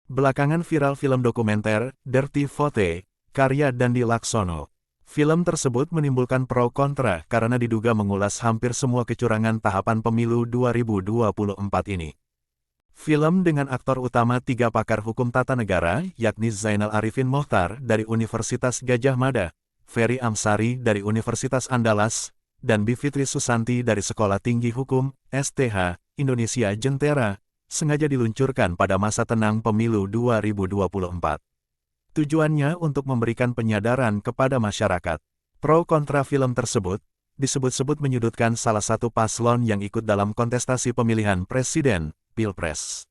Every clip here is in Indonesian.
Belakangan viral film dokumenter, Dirty Vote, karya Dandi Laksono. Film tersebut menimbulkan pro kontra karena diduga mengulas hampir semua kecurangan tahapan pemilu 2024 ini. Film dengan aktor utama 3 pakar hukum tata negara, yakni Zainal Arifin Mohtar dari Universitas Gadjah Mada, Ferry Amsari dari Universitas Andalas, dan Bivitri Susanti dari Sekolah Tinggi Hukum, STH, Indonesia Jentera, sengaja diluncurkan pada masa tenang pemilu 2024. Tujuannya untuk memberikan penyadaran kepada masyarakat. Pro kontra film tersebut, disebut-sebut menyudutkan salah satu paslon yang ikut dalam kontestasi pemilihan presiden, Pilpres.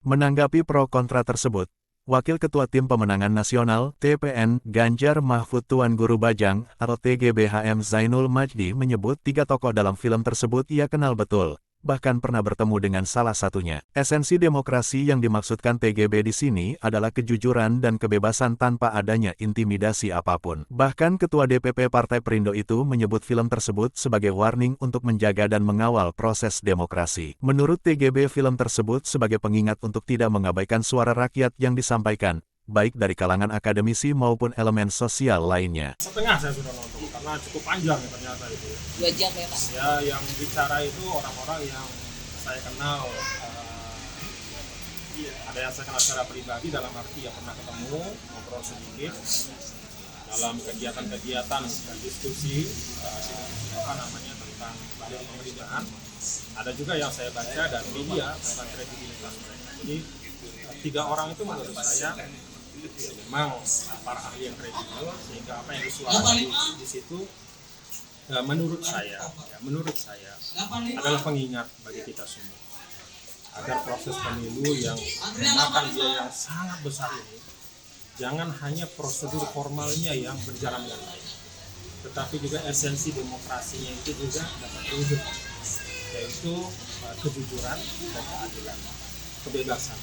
Menanggapi pro kontra tersebut, Wakil Ketua Tim Pemenangan Nasional, TPN, Ganjar Mahfud Tuan Guru Bajang, atau TGBHM Zainul Majdi menyebut 3 tokoh dalam film tersebut ia kenal betul, bahkan pernah bertemu dengan salah satunya. Esensi demokrasi yang dimaksudkan TGB di sini adalah kejujuran dan kebebasan tanpa adanya intimidasi apapun. Bahkan Ketua DPP Partai Perindo itu menyebut film tersebut sebagai warning untuk menjaga dan mengawal proses demokrasi. Menurut TGB, film tersebut sebagai pengingat untuk tidak mengabaikan suara rakyat yang disampaikan, baik dari kalangan akademisi maupun elemen sosial lainnya. Setengah saya sudah nonton, karena cukup panjang ya ternyata itu. 2 jam ya Pak? Ya, yang bicara itu orang-orang yang saya kenal. Ada yang saya kenal secara pribadi dalam arti yang pernah ketemu, ngobrol sedikit, dalam kegiatan-kegiatan dan diskusi tentang layar pemerintahan. Ada juga yang saya baca dan media tentang kredibilitas mereka. Jadi 3 orang itu menurut saya memang para ahli yang kredibel, sehingga apa yang disuarakan di situ menurut saya adalah pengingat bagi kita semua agar proses pemilu yang memakan biaya yang sangat besar ini jangan hanya prosedur formalnya yang berjalan dengan baik, tetapi juga esensi demokrasinya itu juga dapat terwujud, yaitu kejujuran dan keadilan, kebebasan,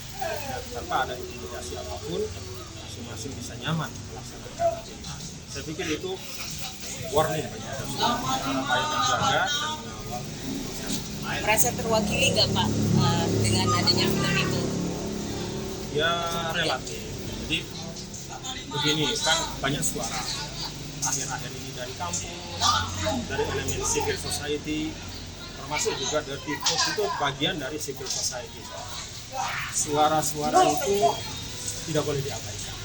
tanpa ada intimidasi apapun, masing-masing bisa nyaman melaksanakan demokrasi. Saya pikir itu warning bagi kita semua, upaya menjaga dan mengawal proses. Merasa terwakili nggak Pak dengan adanya film itu? Ya relatif. Jadi begini, kan banyak suara akhir-akhir ini dari kampus, dari elemen civil society, termasuk juga Dirty Vote itu bagian dari civil society. Suara-suara itu tidak boleh diabaikan,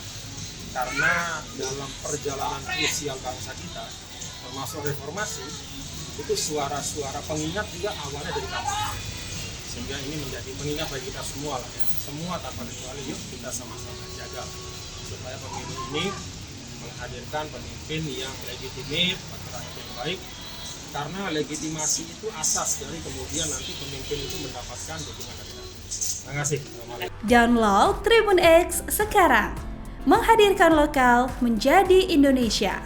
karena dalam perjalanan krusial bangsa kita, termasuk reformasi, itu suara-suara pengingat juga awalnya dari kampus, sehingga ini menjadi pengingat bagi kita semua lah ya, semua tanpa kecuali. Yuk kita sama-sama jaga supaya pemilu ini menghadirkan pemimpin yang legitimit, rakyat yang baik, karena legitimasi itu asas dari kemudian nanti pemimpin itu mendapatkan dukungan dari rakyat. Terima kasih. Download Tribun X sekarang, menghadirkan lokal menjadi Indonesia.